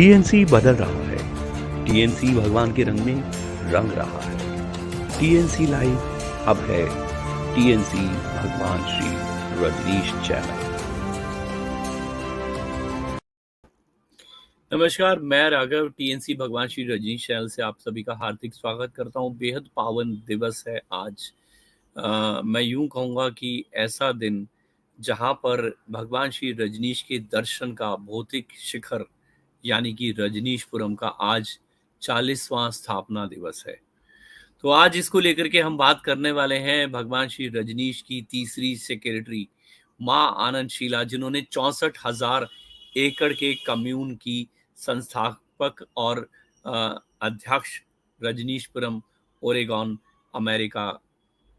TNC बदल रहा है। टीएनसी भगवान के रंग में रंग रहा है। टीएनसी लाइव अब है टीएनसी भगवान श्री रजनीश चैनल। नमस्कार, मैं राघव टीएनसी भगवान श्री रजनीश चैनल से आप सभी का हार्दिक स्वागत करता हूं। बेहद पावन दिवस है आज। मैं यूं कहूँगा कि ऐसा दिन जहां पर भगवान श्री रजनीश के दर्शन का भौतिक शिखर यानी कि रजनीशपुरम का आज 40वां स्थापना दिवस है। तो आज इसको लेकर के हम बात करने वाले हैं भगवान श्री रजनीश की तीसरी सेक्रेटरी माँ आनंदशीला, जिन्होंने 64,000 एकड़ के कम्यून की संस्थापक और अध्यक्ष रजनीशपुरम ओरेगॉन अमेरिका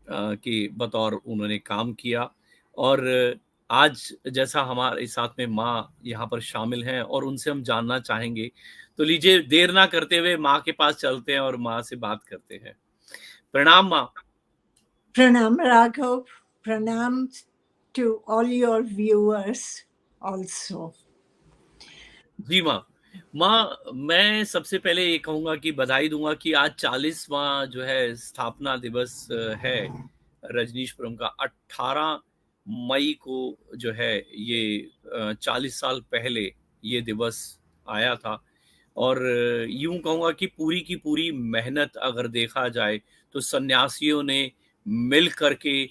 के बतौर उन्होंने काम किया। और आज जैसा हमारे साथ में माँ यहाँ पर शामिल हैं और उनसे हम जानना चाहेंगे, तो लीजिए देर ना करते हुए माँ के पास चलते हैं और माँ से बात करते हैं। प्रणाम माँ। Pranam Raghav, pranam to all your viewers also. जी माँ। मैं सबसे पहले ये कहूँगा कि बधाई दूंगा कि आज 40वां जो है स्थापना दिवस है रजनीशपुरम का। 18 मई को जो है ये 40 साल पहले ये दिवस आया था। और यूं कहूँगा कि पूरी की पूरी मेहनत अगर देखा जाए तो सन्यासियों ने मिल करके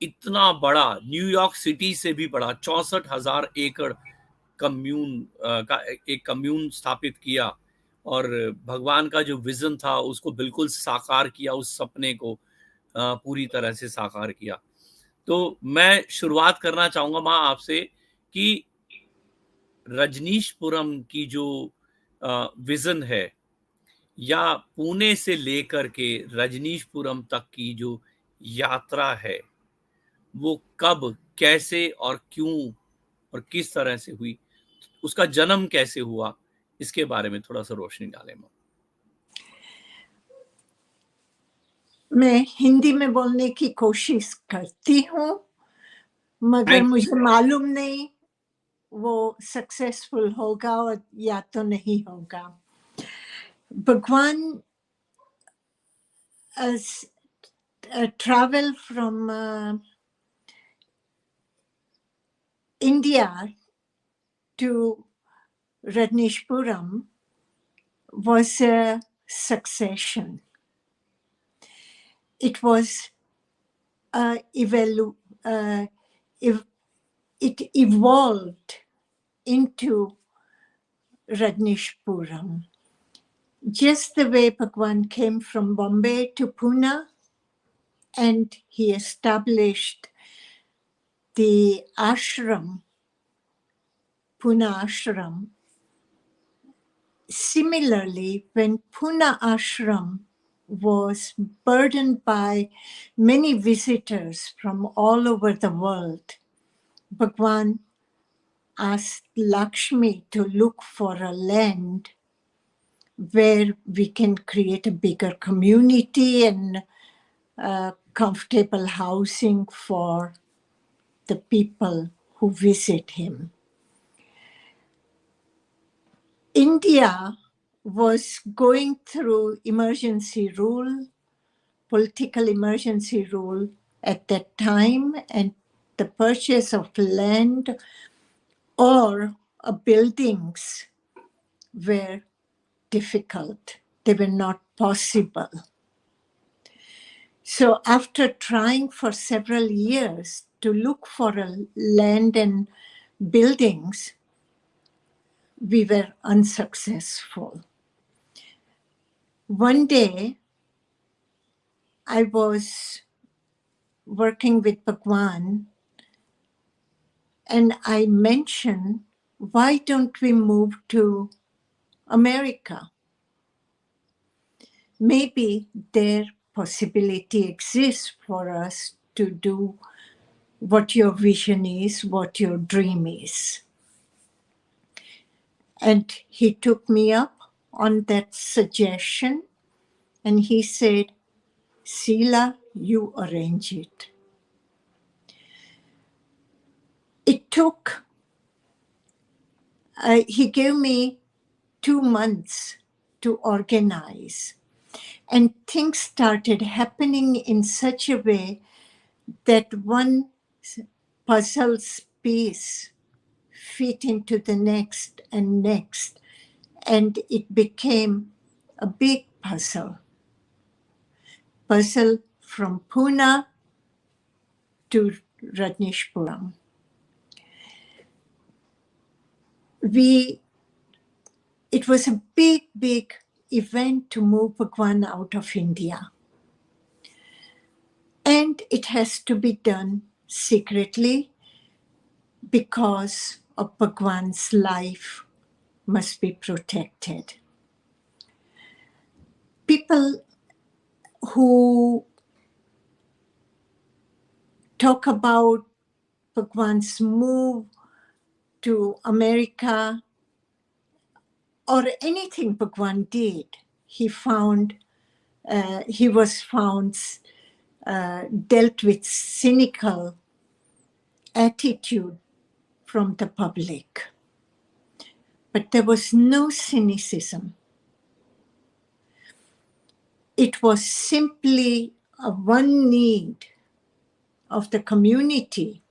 इतना बड़ा, न्यूयॉर्क सिटी से भी बड़ा 64,000 एकड़ कम्यून का एक कम्यून स्थापित किया और भगवान का जो विजन था उसको बिल्कुल साकार किया, उस सपने को पूरी तरह से साकार किया। तो मैं शुरुआत करना चाहूंगा माँ आपसे कि रजनीशपुरम की जो विजन है या पुणे से लेकर के रजनीशपुरम तक की जो यात्रा है वो कब, कैसे और क्यों और किस तरह से हुई, उसका जन्म कैसे हुआ, इसके बारे में थोड़ा सा रोशनी डालें माँ। मैं हिंदी में बोलने की कोशिश करती हूँ, मगर मुझे मालूम नहीं वो सक्सेसफुल होगा और या तो नहीं होगा। भगवान travel from India to Rajneeshpuram was a succession. It was it evolved into Rajneeshpuram. Just the way Bhagwan came from Bombay to Pune and he established the ashram, Pune ashram. Similarly, when Pune ashram was burdened by many visitors from all over the world, Bhagwan asked Lakshmi to look for a land where we can create a bigger community and comfortable housing for the people who visit him. India was going through emergency rule, political emergency rule at that time, and the purchase of land or buildings were difficult. They were not possible. So after trying for several years to look for a land and buildings, we were unsuccessful. One day, I was working with Bhagwan and I mentioned, why don't we move to America? Maybe there possibility exists for us to do what your vision is, what your dream is. And he took me up on that suggestion and he said, Sheila, you arrange it. It took, he gave me 2 months to organize. And things started happening in such a way that one puzzle piece fit into the next and next. And it became a big puzzle from Pune to Rajneeshpuram. It was a big, big event to move Bhagwan out of India. And it has to be done secretly because of Bhagwan's life must be protected. People who talk about Bhagwan's move to America or anything Bhagwan did, he was found dealt with cynical attitude from the public. But there was no cynicism. It was simply a one need of the community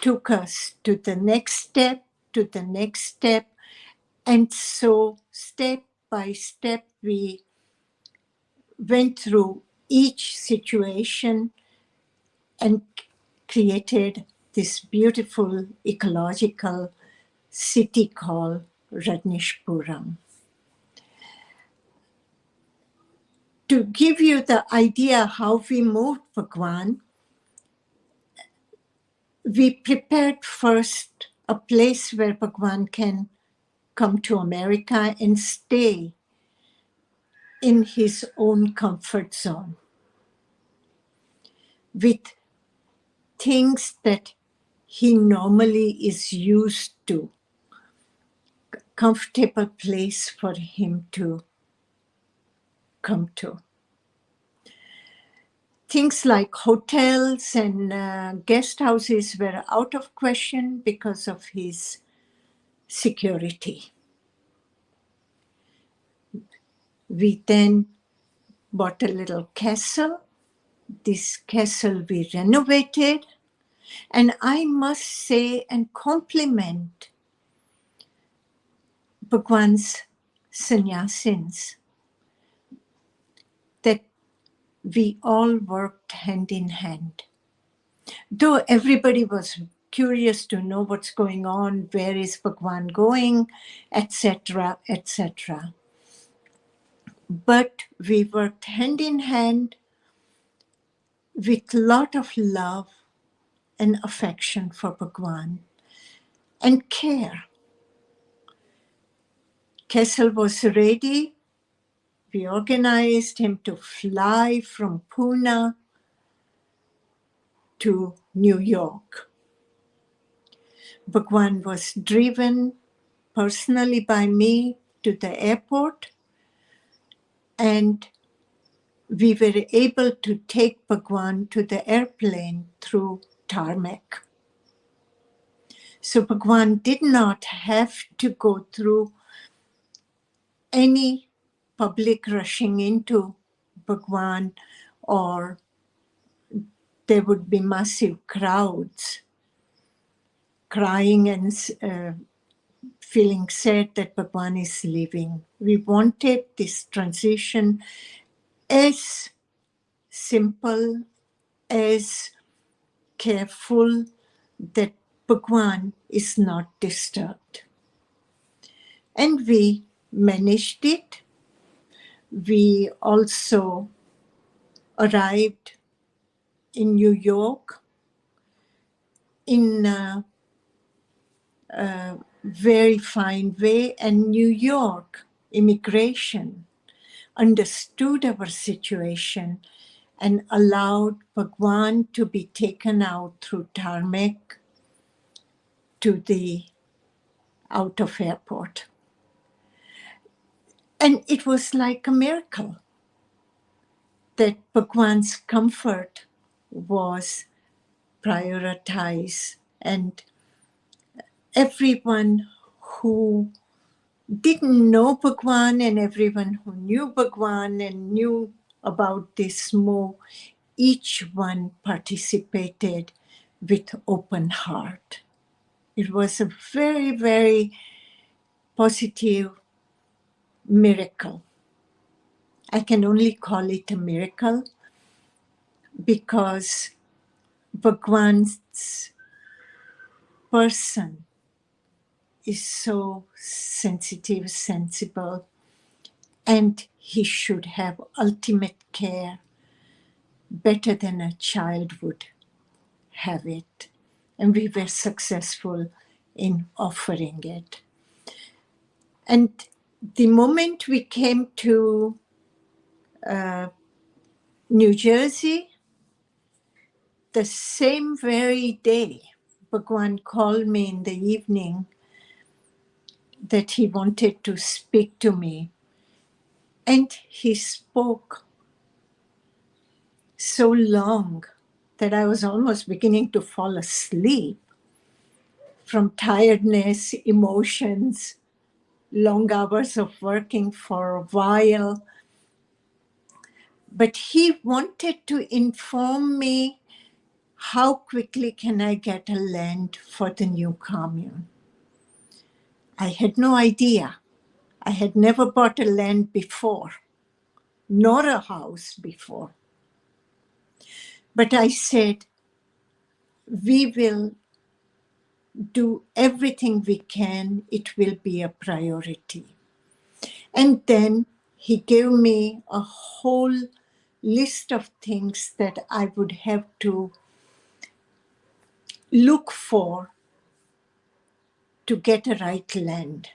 took us to the next step, to the next step. And so step by step, we went through each situation and created this beautiful ecological city called Rajneeshpuram. To give you the idea how we moved Bhagwan, we prepared first a place where Bhagwan can come to America and stay in his own comfort zone with things that he normally is used to, comfortable place for him to come to. Things like hotels and guest houses were out of question because of his security. We then bought a little castle. This castle we renovated. And I must say and compliment Bhagwan's sannyasins that we all worked hand in hand. Though everybody was curious to know what's going on, where is Bhagwan going, etc., etc. But we worked hand in hand with a lot of love and affection for Bhagwan and care. Castle was ready. We organized him to fly from Pune to New York. Bhagwan was driven personally by me to the airport, and we were able to take Bhagwan to the airplane through tarmac. So Bhagwan did not have to go through any public rushing into Bhagwan, or there would be massive crowds crying and feeling sad that Bhagwan is leaving. We wanted this transition as simple, as careful, that Bhagwan is not disturbed. And we managed it. We also arrived in New York in a very fine way, and New York immigration understood our situation and allowed Bhagwan to be taken out through tarmac to the out of airport. And it was like a miracle that Bhagwan's comfort was prioritized, and everyone who didn't know Bhagwan, and everyone who knew Bhagwan and knew about this move, each one participated with open heart. It was a very, very positive miracle. I can only call it a miracle because Bhagwan's person is so sensitive, sensible, and he should have ultimate care, better than a child would have it. And we were successful in offering it. And the moment we came to New Jersey, the same very day, Bhagwan called me in the evening that he wanted to speak to me. And he spoke so long that I was almost beginning to fall asleep from tiredness, emotions, long hours of working for a while. But he wanted to inform me, how quickly can I get a land for the new commune? I had no idea. I had never bought a land before, nor a house before. But I said, we will do everything we can. It will be a priority. And then he gave me a whole list of things that I would have to look for to get a right land.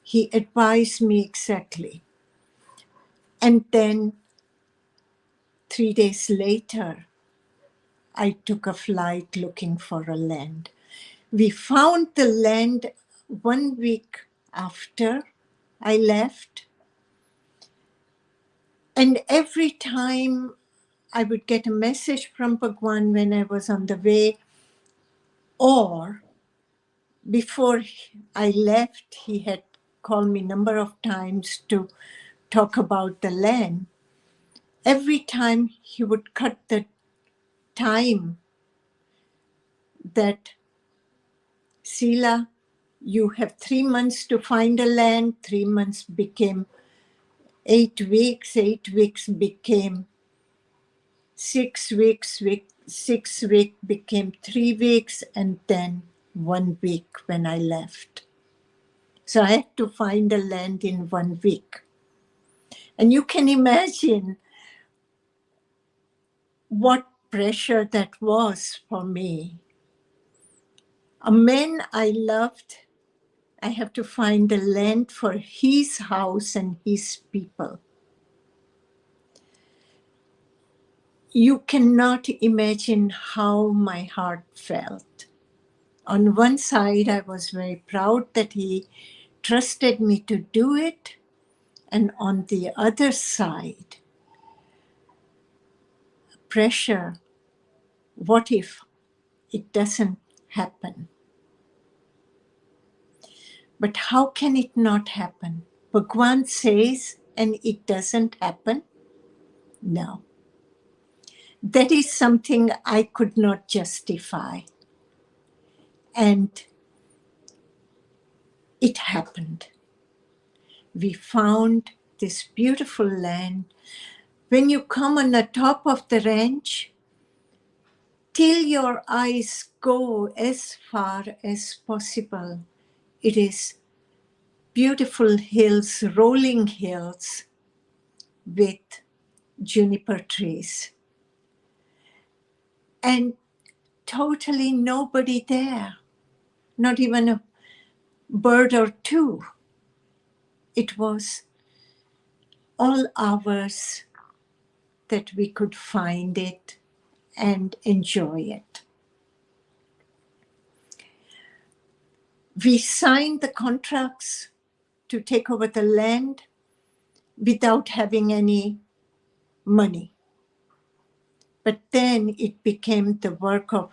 He advised me exactly. And then 3 days later, I took a flight looking for a land. We found the land 1 week after I left. And every time I would get a message from Bhagwan when I was on the way, or before I left, he had called me a number of times to talk about the land. Every time he would cut the time that, Sila, you have 3 months to find a land. 3 months became 8 weeks. 8 weeks became 6 weeks. 6 weeks became 3 weeks, and then 1 week when I left. So I had to find a land in 1 week. And you can imagine what pressure that was for me. A man I loved, I have to find a land for his house and his people. You cannot imagine how my heart felt. On one side, I was very proud that he trusted me to do it. And on the other side, pressure. What if it doesn't happen? But how can it not happen? Bhagwan says, and it doesn't happen? No. That is something I could not justify. And it happened. We found this beautiful land. When you come on the top of the ranch, till your eyes go as far as possible, it is beautiful hills, rolling hills with juniper trees. And totally nobody there, not even a bird or two. It was all hours that we could find it and enjoy it. We signed the contracts to take over the land without having any money. But then it became the work of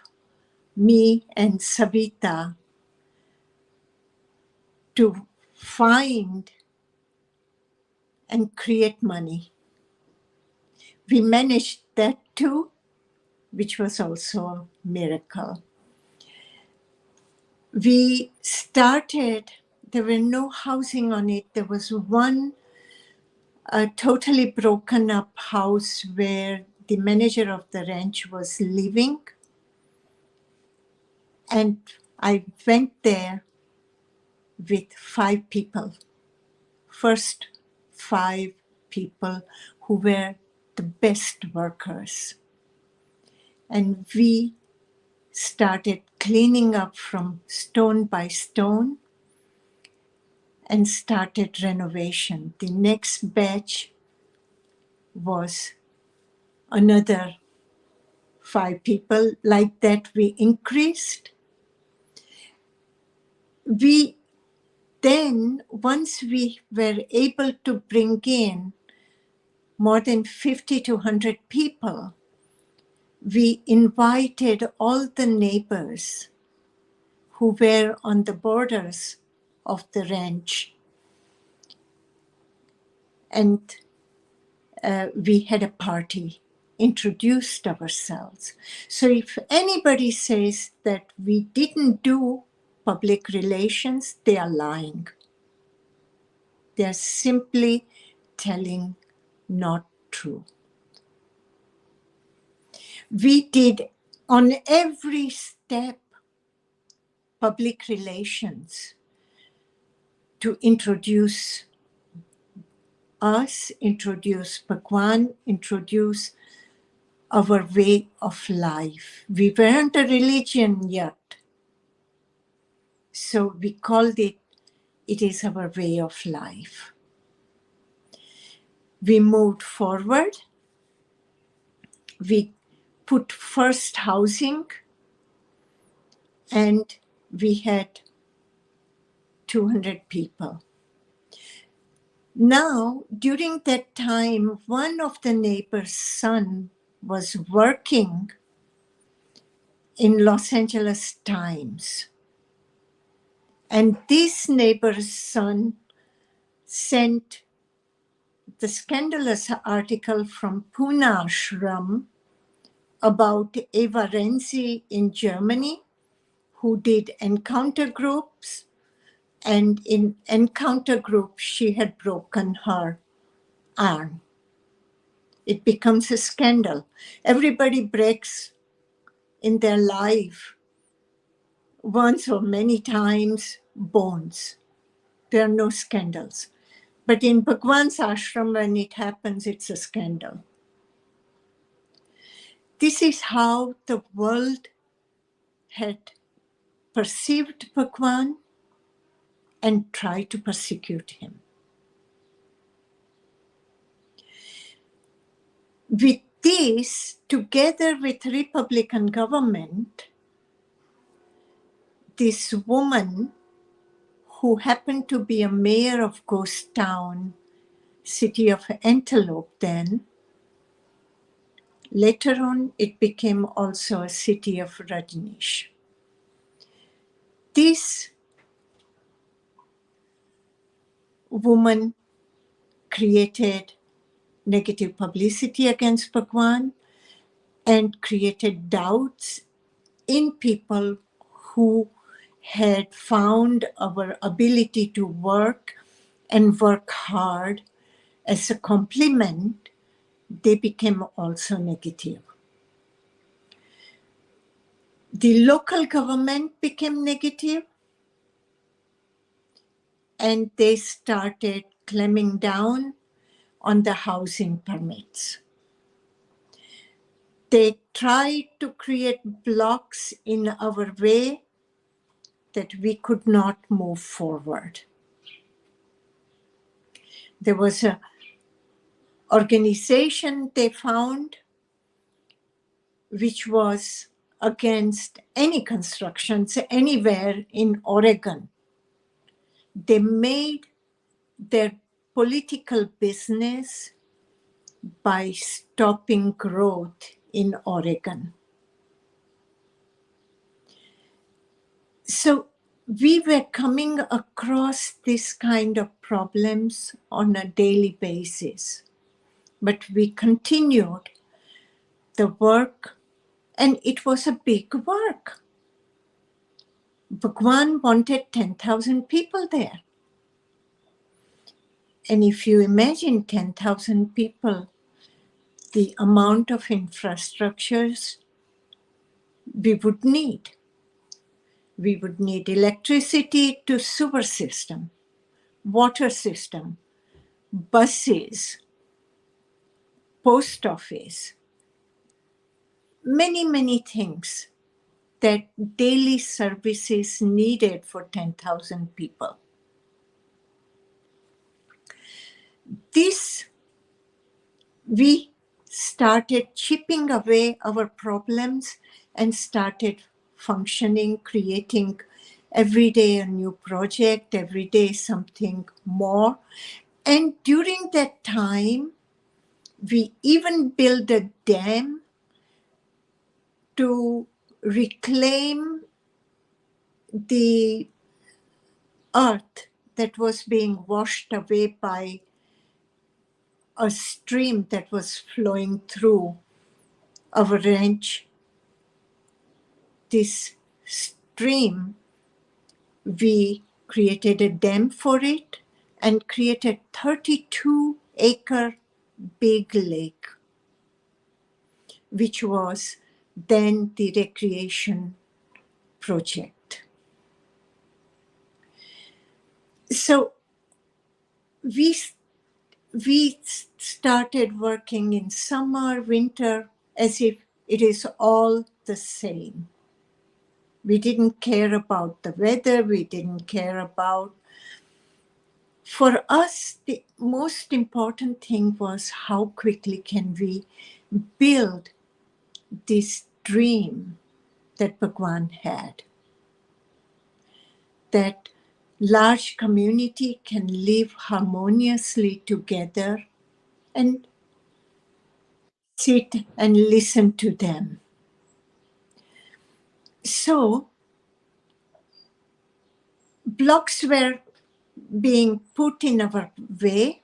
me and Savita to find and create money. We managed that too, which was also a miracle. We started, there were no housing on it. There was one totally broken up house where the manager of the ranch was living. And I went there with 5 people. First 5 people who were the best workers. And we started cleaning up from stone by stone and started renovation. The next batch was another 5 people. Like that, we increased. We then, once we were able to bring in more than 50 to 100 people, we invited all the neighbors who were on the borders of the ranch. And we had a party, introduced ourselves. So if anybody says that we didn't do public relations, they are lying. They are simply telling not true. We did on every step public relations to introduce us, introduce Bhagwan, introduce our way of life. We weren't a religion yet. So we called it is our way of life. We moved forward. We put first housing, and we had 200 people. Now, during that time, one of the neighbor's son was working in Los Angeles Times. And this neighbor's son sent the scandalous article from Pune Ashram about Eva Renzi in Germany, who did encounter groups. And in encounter groups, she had broken her arm. It becomes a scandal. Everybody breaks in their life once or many times bones. There are no scandals. But in Bhagwan's ashram, when it happens, it's a scandal. This is how the world had perceived Bhagwan and tried to persecute him. With this, together with Republican government, this woman who happened to be a mayor of ghost town, city of Antelope then, later on it became also a city of Rajneesh. This woman created negative publicity against Bhagwan and created doubts in people who had found our ability to work and work hard as a compliment. They became also negative. The local government became negative, and they started clamping down on the housing permits. They tried to create blocks in our way that we could not move forward. There was an organization they found which was against any constructions anywhere in Oregon. They made their political business by stopping growth in Oregon. So we were coming across this kind of problems on a daily basis, but we continued the work, and it was a big work. Bhagwan wanted 10,000 people there. And if you imagine 10,000 people, the amount of infrastructures we would need. We would need electricity to sewer system, water system, buses, post office, many, many things that daily services needed for 10,000 people. This, we started chipping away our problems and started functioning, creating every day a new project, every day something more. And during that time, we even built a dam to reclaim the earth that was being washed away by a stream that was flowing through our ranch. This stream, we created a dam for it and created 32-acre big lake, which was then the recreation project. So we started working in summer, winter, as if it is all the same. We didn't care about the weather. We didn't care about. For us, the most important thing was how quickly can we build this dream that Bhagwan had, that large community can live harmoniously together and sit and listen to them. So blocks were being put in our way,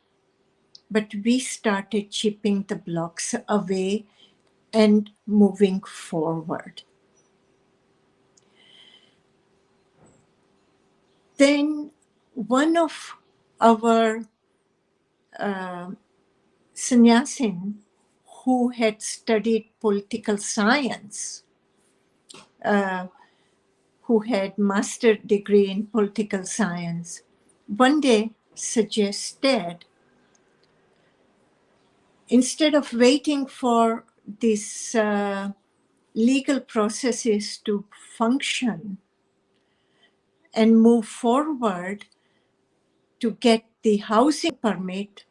but we started chipping the blocks away and moving forward. Then one of our sannyasin who had studied political science, who had master's degree in political science, one day suggested, instead of waiting for these legal processes to function and move forward to get the housing permit,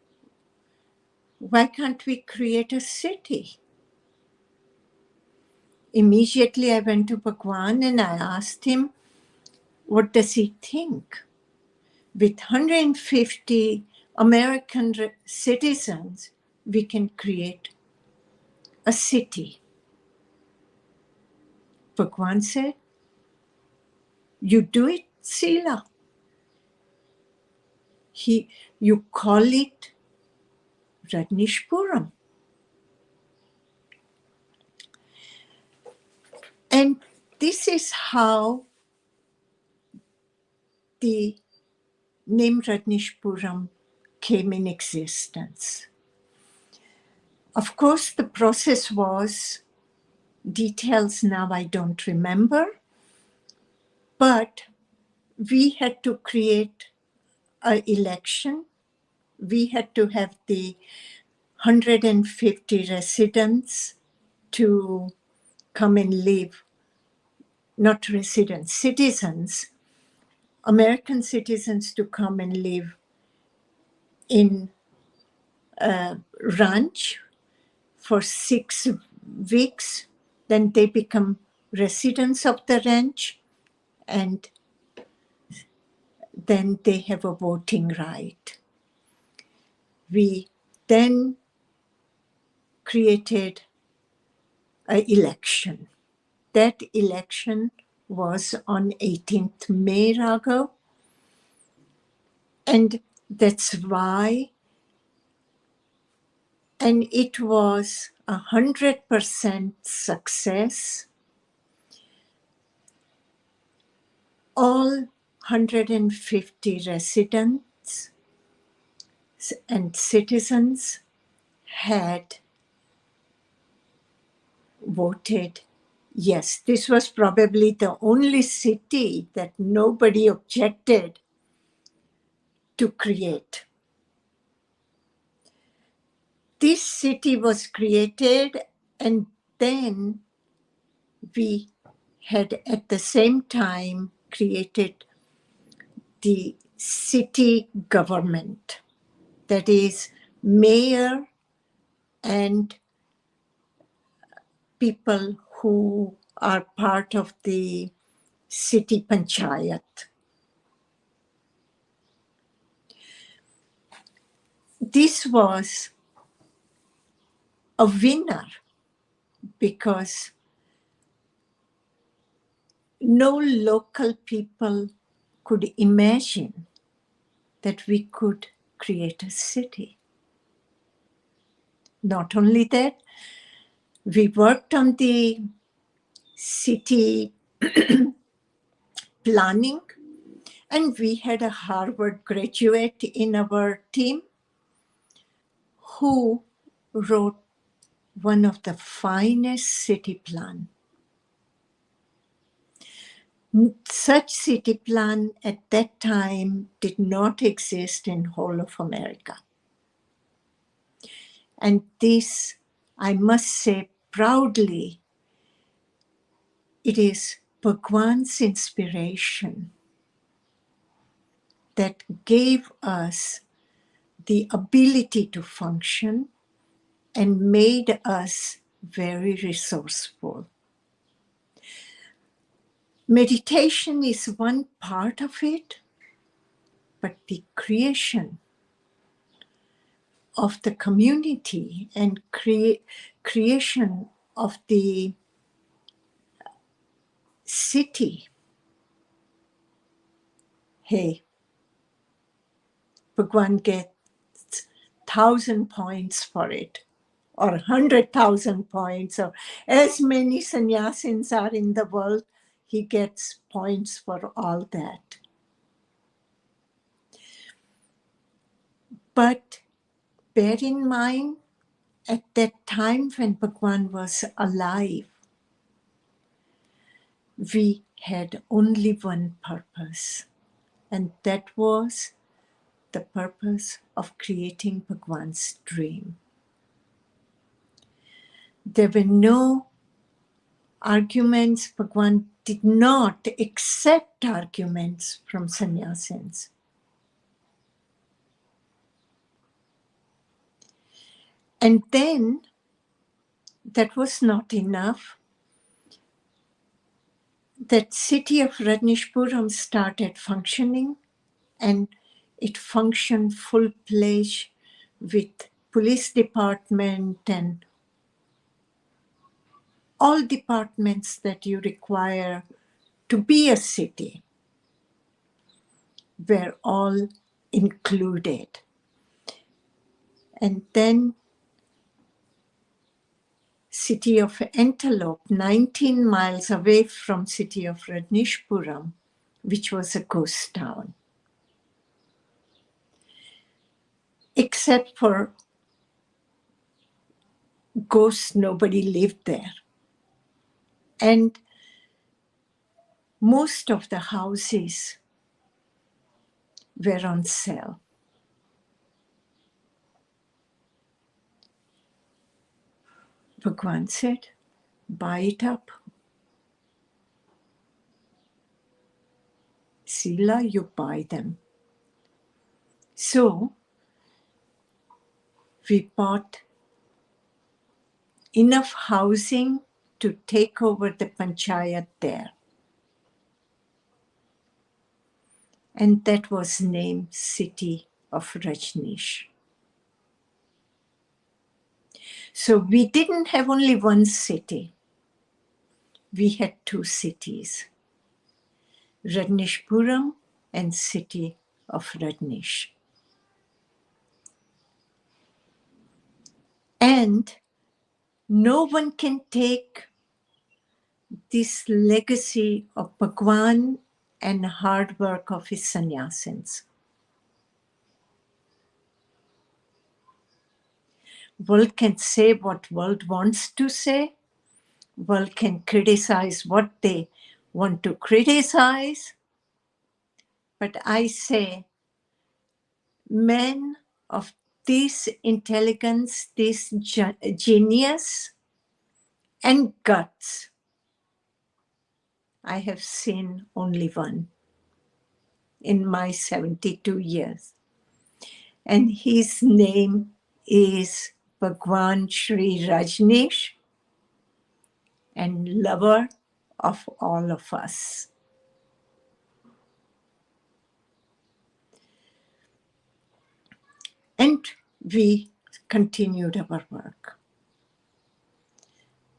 why can't we create a city? Immediately I went to Bhagwan and I asked him, what does he think? With 150 American citizens, we can create a city. Bhagwan said, you do it, Sila. You call it Rajnishpuram. And this is how the name Rajnishpuram came in existence. Of course, the process was, details now I don't remember, but we had to create an election. We had to have the 150 residents to come and live, not residents, citizens, American citizens to come and live in a ranch for 6 weeks. Then they become residents of the ranch, and then they have a voting right. We then created an election. That election was on 18th May, Raghav. And that's why, and it was 100% success. All 150 residents and citizens had voted yes. This was probably the only city that nobody objected to create. This city was created, and then we had at the same time created the city government, that is mayor and people who are part of the city panchayat. This was a winner because no local people could imagine that we could create a city. Not only that, we worked on the city planning, and we had a Harvard graduate in our team who wrote one of the finest city plan. Such city plan at that time did not exist in whole of America. And this, I must say proudly, it is Bhagwan's inspiration that gave us the ability to function and made us very resourceful. Meditation is one part of it, but the creation of the community and creation of the city. Hey, Bhagwan gets 1,000 points for it, or 100,000 points, or as many sannyasins are in the world, he gets points for all that. But bear in mind, at that time when Bhagwan was alive, we had only one purpose, and that was the purpose of creating Bhagwan's dream. There were no arguments. Bhagwan did not accept arguments from sannyasins. And then that was not enough. That city of Rajneeshpuram started functioning, and it functioned full-fledged with police department and all departments that you require to be a city were all included. And then city of Antelope, 19 miles away from city of Rajneeshpuram, which was a ghost town. Except for ghosts, nobody lived there. And most of the houses were on sale. Bhagwan said, buy it up. Sila, you buy them. So we bought enough housing to take over the panchayat there. And that was named City of Rajneesh. So we didn't have only one city. We had two cities. Rajneeshpuram and city of Rajneesh. And no one can take this legacy of Bhagwan and hard work of his sannyasins. World can say what world wants to say. World can criticize what they want to criticize. But I say, men of this intelligence, this genius and guts, I have seen only one in my 72 years. And his name is Bhagwan Sri Rajneesh, and lover of all of us. And we continued our work.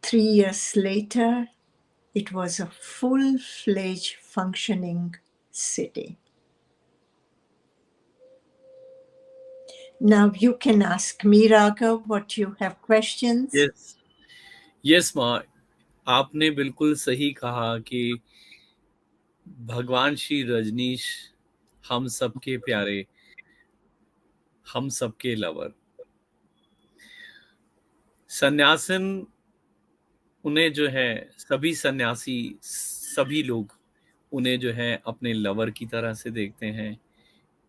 3 years later, it was a full-fledged functioning city. Now you can ask me, Raghav, what you have questions. Yes, माँ, आपने बिल्कुल सही कहा कि भगवान श्री रजनीश हम सबके प्यारे, हम सबके लवर। सन्यासिन उन्हें जो है सभी सन्यासी, सभी लोग उन्हें जो है अपने लवर की तरह से देखते हैं,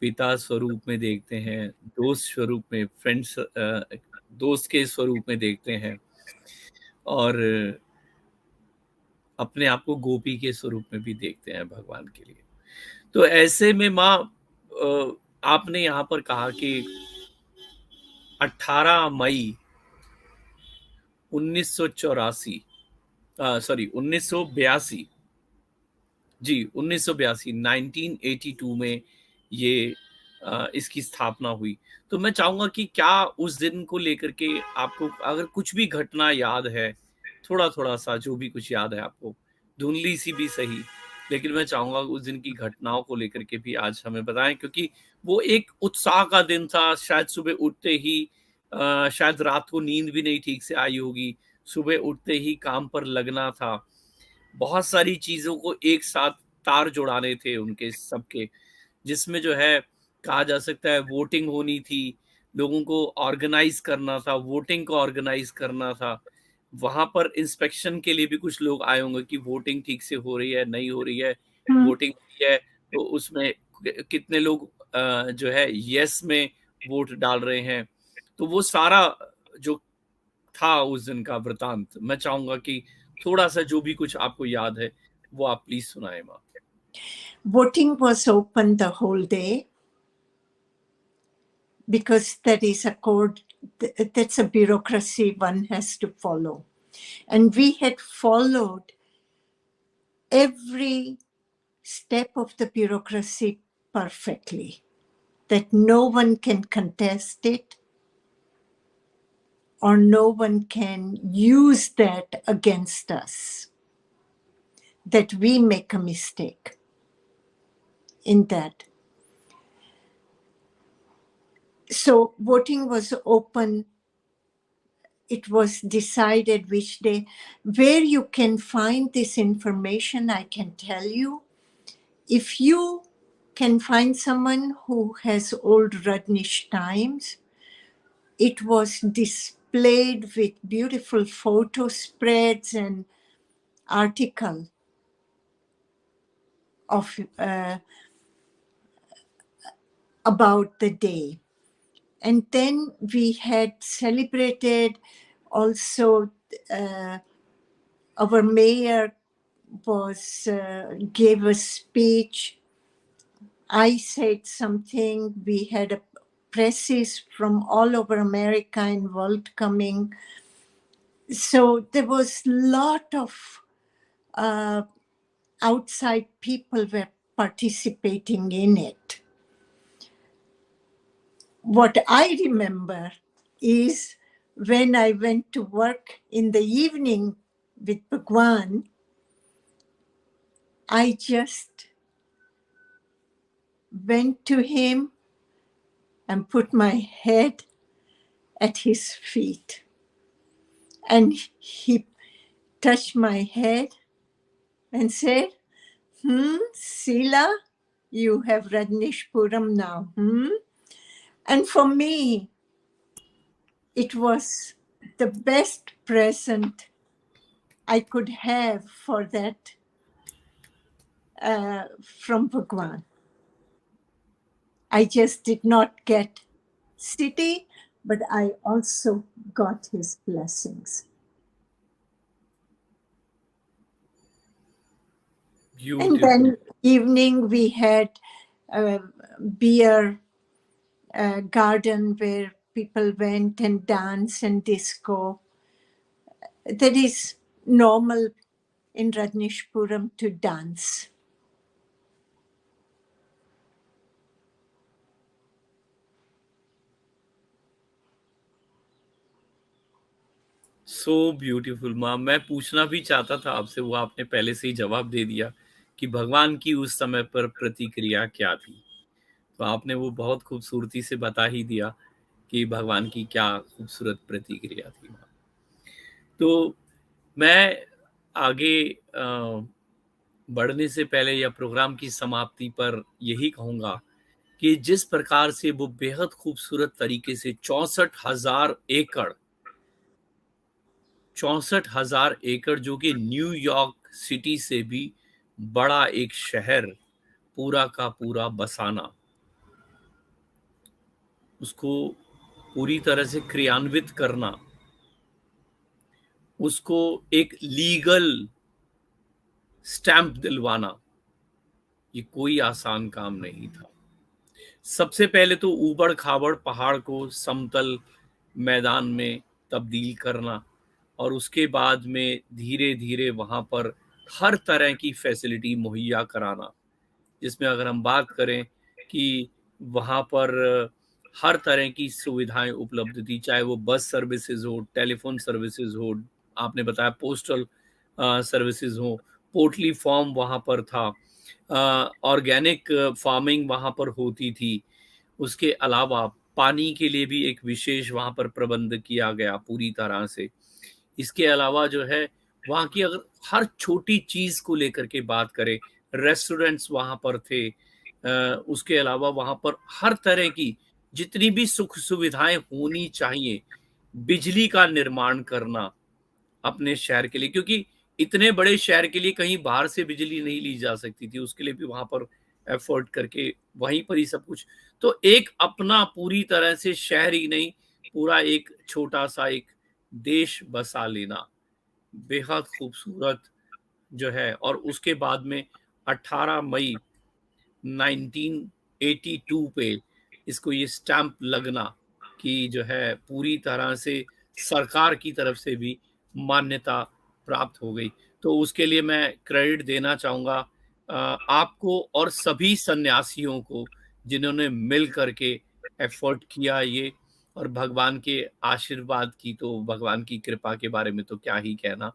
पिता स्वरूप में देखते हैं, दोस्त स्वरूप में, फ्रेंड्स दोस्त के स्वरूप में देखते हैं और अपने आप को गोपी के स्वरूप में भी देखते हैं भगवान के लिए। तो ऐसे में माँ, आपने यहाँ पर कहा कि 18 मई 1982 जी 1982 में ये इसकी स्थापना हुई। तो मैं चाहूंगा कि क्या उस दिन को लेकर के आपको अगर कुछ भी घटना याद है, थोड़ा सा जो भी कुछ याद है आपको, धुंधली सी भी सही, लेकिन मैं चाहूंगा उस दिन की घटनाओं को लेकर के भी आज हमें बताएं, क्योंकि वो एक उत्साह का दिन था। शायद सुबह उठते ही शायद रात को नींद भी नहीं ठीक से आई होगी, सुबह उठते ही काम पर लगना था, बहुत सारी चीजों को एक साथ तार जुड़ाने थे उनके सबके, जिसमें जो है कहा जा सकता है वोटिंग होनी थी, लोगों को ऑर्गेनाइज करना था, वोटिंग को ऑर्गेनाइज करना था। वहां पर इंस्पेक्शन के लिए भी कुछ लोग आए होंगे कि वोटिंग ठीक से हो रही है, नहीं हो रही है, वोटिंग हुई है तो उसमें कितने लोग जो है यस में वोट डाल रहे हैं। तो वो सारा जो था उस दिन का वृतांत, मैं चाहूंगा कि थोड़ा सा जो भी कुछ आपको याद है वो आप प्लीज सुनाएं माँ। Voting was open the whole day because that is a code, that's a bureaucracy one has to follow. And we had followed every step of the bureaucracy perfectly, that no one can contest it or no one can use that against us, that we make a mistake in that. So voting was open. It was decided which day. Where you can find this information, I can tell you. If you can find someone who has old Rajneesh Times, it was displayed with beautiful photo spreads and article of about the day. And then we had celebrated also, our mayor gave a speech. I said something. We had presses from all over America and world coming. So there was a lot of outside people were participating in it. What I remember is when I went to work in the evening with Bhagwan, I just went to him and put my head at his feet. And he touched my head and said, Sila, you have Rajneeshpuram now. And for me, it was the best present I could have for that from Bhagwan. I just did not get city, but I also got his blessings. Beautiful. And then evening we had a beer garden where people went and danced and disco. That is normal in Rajneeshpuram to dance. So beautiful माँ। मैं पूछना भी चाहता था आपसे, वो आपने पहले से ही जवाब दे दिया कि भगवान की उस समय पर प्रतिक्रिया क्या थी। तो आपने वो बहुत खूबसूरती से बता ही दिया कि भगवान की क्या खूबसूरत प्रतिक्रिया थी माँ। तो मैं आगे बढ़ने से पहले या प्रोग्राम की समाप्ति पर यही कहूँगा कि जिस प्रकार से वो बेहद खूबसूरत तरीके से 64,000 एकड़ जो कि न्यूयॉर्क सिटी से भी बड़ा एक शहर पूरा का पूरा बसाना, उसको पूरी तरह से क्रियान्वित करना, उसको एक लीगल स्टैंप दिलवाना, ये कोई आसान काम नहीं था। सबसे पहले तो ऊबड़ खाबड़ पहाड़ को समतल मैदान में तब्दील करना और उसके बाद में धीरे धीरे वहां पर हर तरह की फैसिलिटी मुहैया कराना, जिसमें अगर हम बात करें कि वहां पर हर तरह की सुविधाएं उपलब्ध थी, चाहे वो बस सर्विसेज हो, टेलीफोन सर्विसेज हो, आपने बताया पोस्टल सर्विसेज हो, पोल्ट्री फार्म वहां पर था, ऑर्गेनिक फार्मिंग वहां पर होती थी। उसके अलावा पानी के लिए भी एक विशेष वहां पर प्रबंध किया गया पूरी तरह से। इसके अलावा जो है वहां की अगर हर छोटी चीज को लेकर के बात करें, रेस्टोरेंट्स वहां पर थे, उसके अलावा वहां पर हर तरह की जितनी भी सुख सुविधाएं होनी चाहिए, बिजली का निर्माण करना अपने शहर के लिए, क्योंकि इतने बड़े शहर के लिए कहीं बाहर से बिजली नहीं ली जा सकती थी, उसके लिए भी वहां पर एफर्ट करके वहीं पर ही सब कुछ। तो एक अपना पूरी तरह से शहर ही नहीं, पूरा एक छोटा सा एक देश बसा लेना बेहद खूबसूरत जो है। और उसके बाद में 18 मई 1982 पे इसको ये स्टैंप लगना कि जो है पूरी तरह से सरकार की तरफ से भी मान्यता प्राप्त हो गई। तो उसके लिए मैं क्रेडिट देना चाहूँगा आपको और सभी सन्यासियों को जिन्होंने मिल करके एफर्ट किया ये, और भगवान के आशीर्वाद की तो भगवान की कृपा के बारे में तो क्या ही कहना।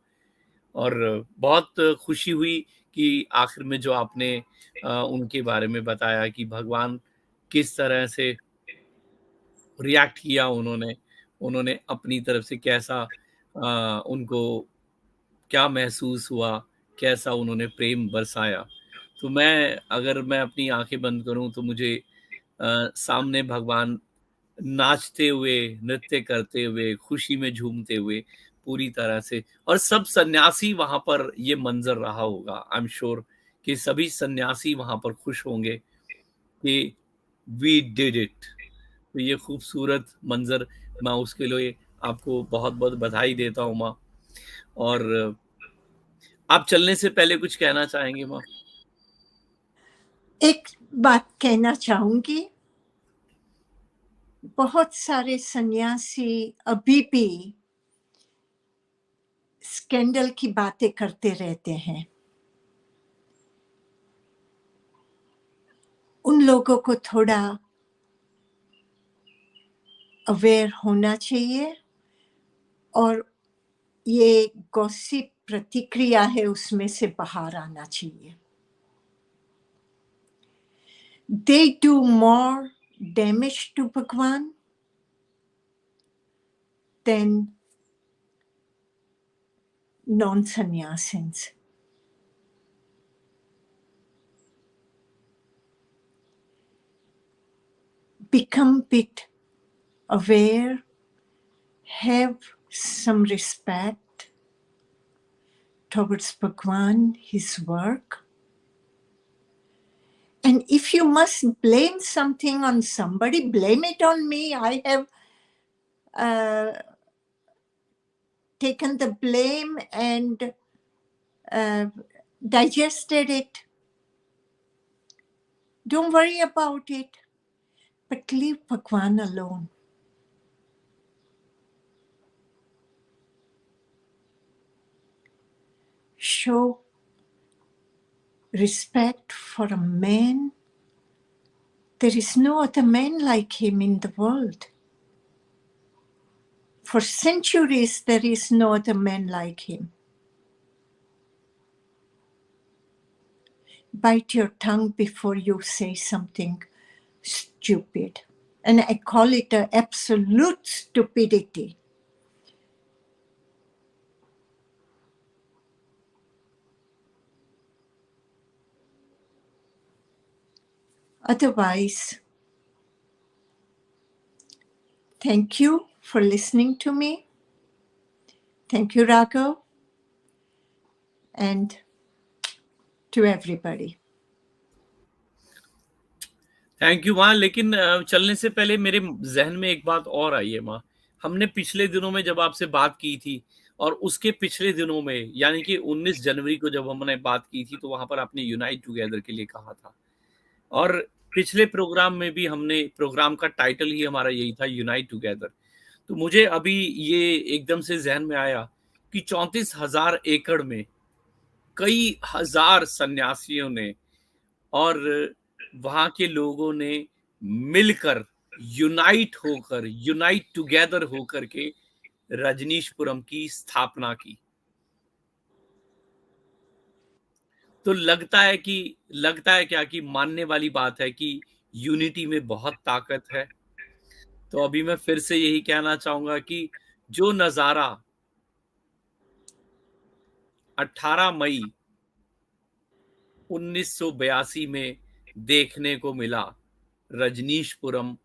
और बहुत खुशी हुई कि आखिर में जो आपने उनके बारे में बताया कि भगवान किस तरह से रिएक्ट किया उन्होंने अपनी तरफ से कैसा उनको क्या महसूस हुआ, कैसा उन्होंने प्रेम बरसाया। तो अगर मैं अपनी आंखें बंद करूं तो मुझे सामने भगवान नाचते हुए, नृत्य करते हुए, खुशी में झूमते हुए पूरी तरह से, और सब सन्यासी वहां पर ये मंजर रहा होगा। आई एम श्योर कि सभी सन्यासी वहां पर खुश होंगे कि वी डिड इट। तो ये खूबसूरत मंजर, मैं उसके लिए आपको बहुत बहुत बधाई देता हूँ माँ। और आप चलने से पहले कुछ कहना चाहेंगे माँ? एक बात कहना चाहूंगी, बहुत सारे सन्यासी अभी भी स्कैंडल की बातें करते रहते हैं। उन लोगों को थोड़ा अवेयर होना चाहिए, और ये गॉसिप प्रतिक्रिया है उसमें से बाहर आना चाहिए। they do more damage to Bhagwan than non-sannyasins. Become bit aware, have some respect towards Bhagwan, his work. And if you must blame something on somebody, blame it on me. I have taken the blame and digested it. Don't worry about it, but leave Bhagwan alone. Show respect for a man. There is no other man like him in the world. For centuries, there is no other man like him. Bite your tongue before you say something stupid. And I call it an absolute stupidity. Otherwise, thank you for listening to me. Thank you, Raghav, and to everybody. Thank you माँ। लेकिन चलने से पहले मेरे जहन में एक बात और आई है माँ। हमने पिछले दिनों में जब आपसे बात की थी और उसके पिछले दिनों में यानी कि 19 जनवरी को जब हमने बात की थी तो वहां पर आपने यूनाइट टुगेदर के लिए कहा था और पिछले प्रोग्राम में भी हमने प्रोग्राम का टाइटल ही हमारा यही था यूनाइट टुगेदर। तो मुझे अभी ये एकदम से जहन में आया कि 34,000 एकड़ में कई हजार सन्यासियों ने और वहां के लोगों ने मिलकर यूनाइट टुगेदर होकर के रजनीशपुरम की स्थापना की। तो लगता है क्या कि मानने वाली बात है कि यूनिटी में बहुत ताकत है। तो अभी मैं फिर से यही कहना चाहूंगा कि जो नजारा 18 मई 1982 में देखने को मिला रजनीशपुरम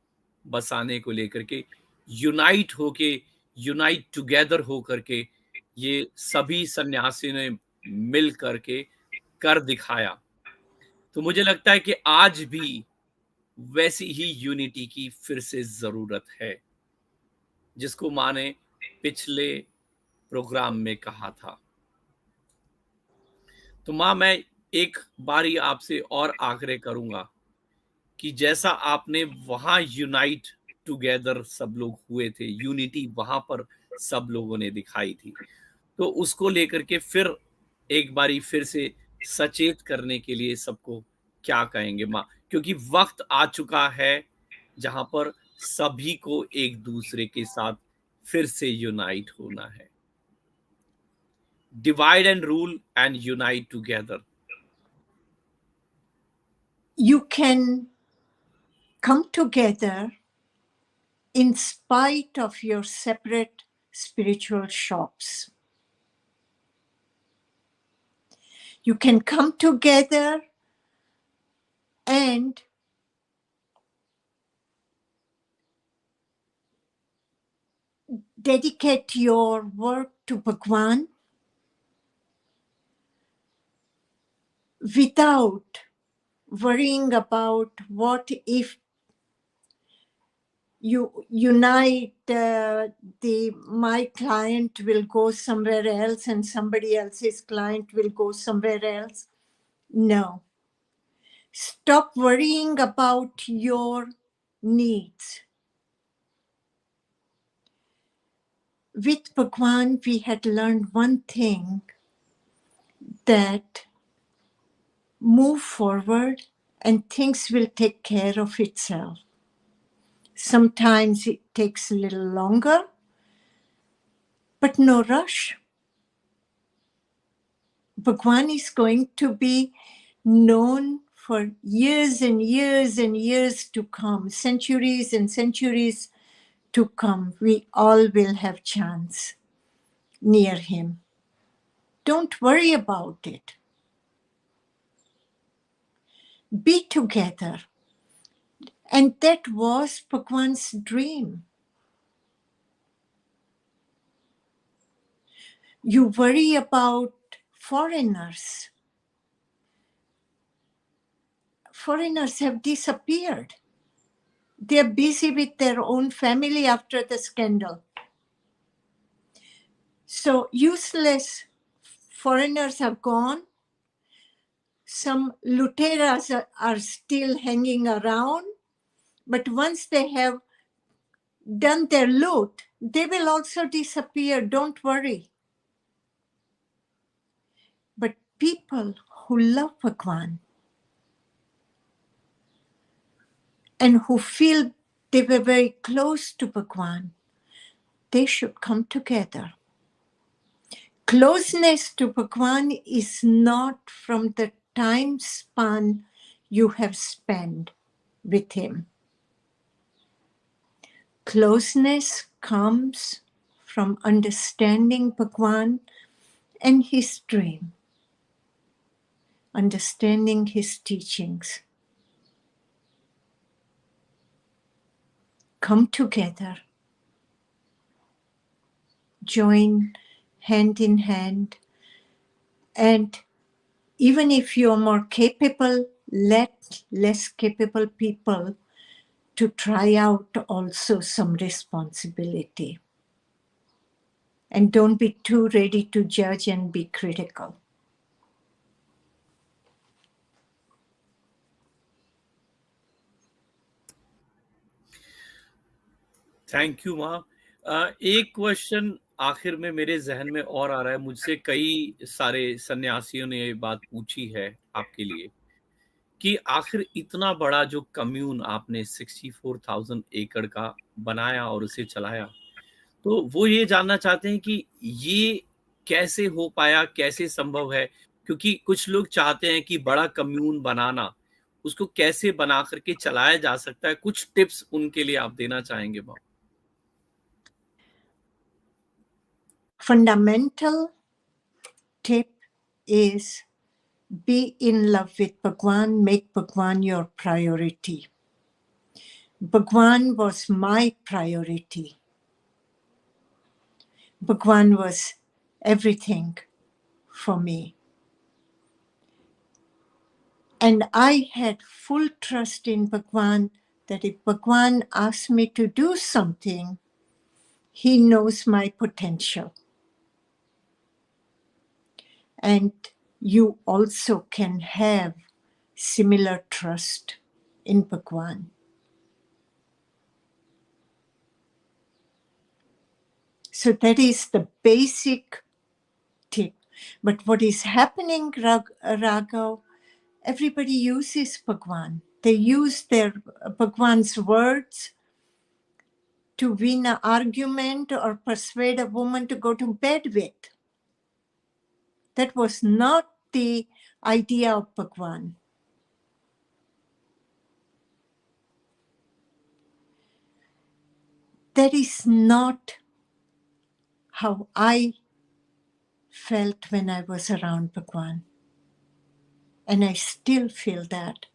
बसाने को लेकर के, यूनाइट टुगेदर होकर के ये सभी सन्यासियों ने मिल करके कर दिखाया। तो मुझे लगता है कि आज भी वैसी ही यूनिटी की फिर से जरूरत है जिसको माँ ने पिछले प्रोग्राम में कहा था। तो माँ मैं एक बारी आपसे और आग्रह करूंगा कि जैसा आपने वहां यूनाइट टुगेदर सब लोग हुए थे, यूनिटी वहां पर सब लोगों ने दिखाई थी, तो उसको लेकर के फिर एक बारी फिर से सचेत करने के लिए सबको क्या कहेंगे माँ? क्योंकि वक्त आ चुका है जहां पर सभी को एक दूसरे के साथ फिर से यूनाइट होना है। Divide and rule and unite together. You can come together in spite of your separate spiritual shops. You can come together and dedicate your work to Bhagwan without worrying about what if you unite my client will go somewhere else and somebody else's client will go somewhere else. No. Stop worrying about your needs. With Bhagwan, we had learned one thing, that move forward and things will take care of itself. Sometimes it takes a little longer, but no rush. Bhagwan is going to be known for years and years and years to come, centuries and centuries to come, we all will have chance near him. Don't worry about it. Be together. And that was Bhagwan's dream. You worry about foreigners. Foreigners have disappeared. They're busy with their own family after the scandal. So useless foreigners are gone. Some luteras are still hanging around. But once they have done their loot, they will also disappear. Don't worry. But people who love Bhagwan and who feel they were very close to Bhagwan, they should come together. Closeness to Bhagwan is not from the time span you have spent with him. Closeness comes from understanding Bhagwan and his dream, understanding his teachings. Come together, join hand in hand, and even if you're more capable, let less capable people to try out also some responsibility. And don't be too ready to judge and be critical. Thank you माँ। एक question आखिर में मेरे जहन में और आ रहा है, मुझसे कई सारे सन्यासियों ने ये बात पूछी है आपके लिए कि आखिर इतना बड़ा जो कम्यून आपने 64,000 एकड़ का बनाया और उसे चलाया, तो वो ये जानना चाहते हैं कि ये कैसे हो पाया, कैसे संभव है? क्योंकि कुछ लोग चाहते हैं कि बड़ा कम्यून बनाना, उसको कैसे बना करके चलाया जा सकता है? कुछ टिप्स उनके लिए आप देना चाहेंगे माँ? Fundamental tip is be in love with Bhagwan, make Bhagwan your priority. Bhagwan was my priority. Bhagwan was everything for me. And I had full trust in Bhagwan that if Bhagwan asked me to do something, he knows my potential. And you also can have similar trust in Bhagwan. So that is the basic tip. But what is happening, Raghav, everybody uses Bhagwan. They use their Bhagwan's words to win an argument or persuade a woman to go to bed with. That was not the idea of Bhagwan. That is not how I felt when I was around Bhagwan. And I still feel that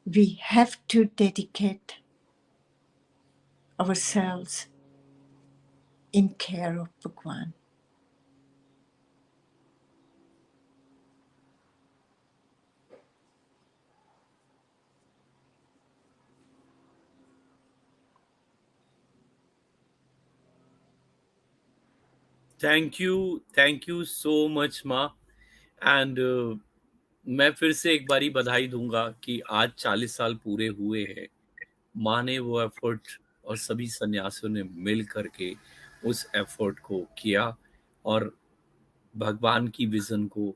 we have to dedicate ourselves in care of Bhagwan. Thank you so much माँ। And मैं फिर से एक बारी बधाई दूंगा कि आज 40 साल पूरे हुए हैं। माँ ने वो एफर्ट और सभी सन्यासियों ने मिल करके उस एफर्ट को किया और भगवान की विजन को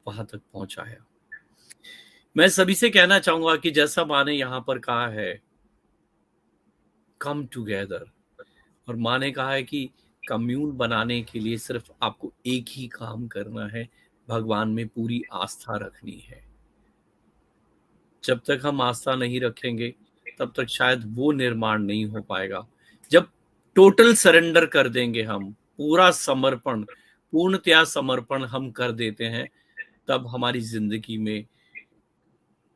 वहां तक पहुंचाया। मैं सभी से कहना चाहूंगा कि जैसा माँ ने यहाँ पर कहा है, कम टुगेदर, और माँ ने कहा है कि कम्यून बनाने के लिए सिर्फ आपको एक ही काम करना है, भगवान में पूरी आस्था रखनी है। जब तक हम आस्था नहीं रखेंगे तब तक शायद वो निर्माण नहीं हो पाएगा। जब टोटल सरेंडर कर देंगे, हम पूरा समर्पण, पूर्णतया समर्पण हम कर देते हैं, तब हमारी जिंदगी में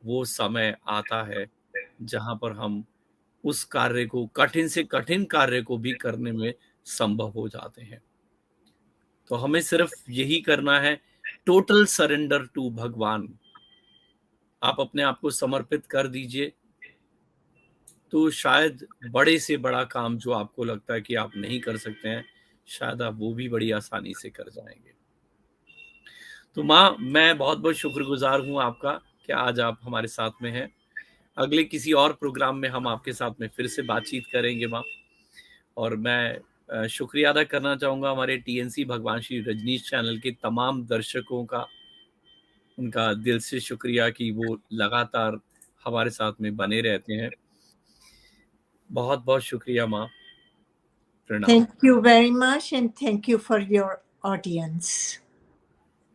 वो समय आता है जहां पर हम उस कार्य को, कठिन से कठिन कार्य को भी करने में संभव हो जाते हैं। तो हमें सिर्फ यही करना है, टोटल सरेंडर टू भगवान। आप अपने आप को समर्पित कर दीजिए, तो शायद बड़े से बड़ा काम जो आपको लगता है कि आप नहीं कर सकते हैं, शायद आप वो भी बड़ी आसानी से कर जाएंगे। तो माँ, मैं बहुत बहुत शुक्रगुजार हूँ आपका कि आज आप हमारे साथ में हैं। अगले किसी और प्रोग्राम में हम आपके साथ में फिर से बातचीत करेंगे माँ। और मैं शुक्रिया अदा करना चाहूँगा हमारे टीएनसी भगवान श्री रजनीश चैनल के तमाम दर्शकों का, उनका दिल से शुक्रिया कि वो लगातार हमारे साथ में बने रहते हैं। बहुत बहुत शुक्रिया माँ, प्रणाम। Thank you very much and thank you for your audience.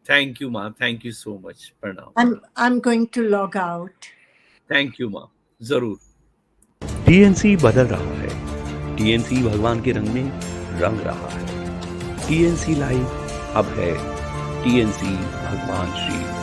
Thank you माँ, थैंक यू सो मच, प्रणाम। I'm going to log out. Thank you माँ, जरूर। टीएनसी बदल रहा है, टीएनसी भगवान के रंग में रंग रहा है। टीएनसी लाइव अब है टीएनसी भगवान श्री